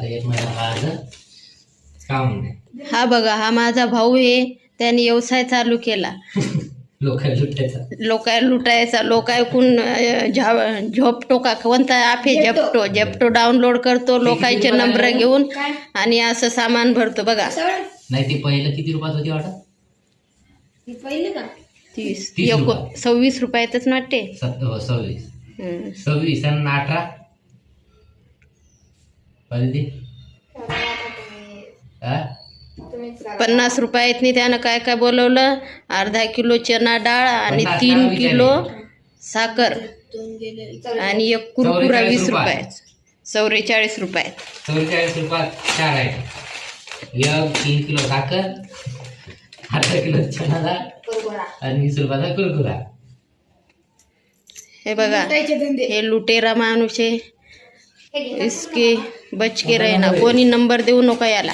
आता 1 महिना माझं काम नाही. हा बघा, हा माझा भाऊ आहे. त्याने व्यवसाय चालू केला. लोकाय लुटायचा. लोकायकून झोपटो का कोणता ॲप आहे, झेप्टो डाउनलोड करतो लोकांचे नंबर घेऊन आणि असं सामान भरतो बघा. नाही ती पहिलं किती रुपयात होती वाटत? पहिले का 30 26 रुपयातच वाटते. 26 आणि 18 50 रुपयातनी त्यानं काय काय बोलवलं, अर्धा किलो चना डाळ आणि 3 किलो साखर आणि एक कुरकुरा 20 रुपयात. 44 रुपयात. 44 रुपयात 4 आहे. 3 किलो साखर, अर्धा किलो चना डाळ आणि 20 रुपयाचा कुरकुरा. हे बघा, हे लुटेरा माणूस आहे. इसके बच के रहना. कोणी नंबर देऊ नका याला.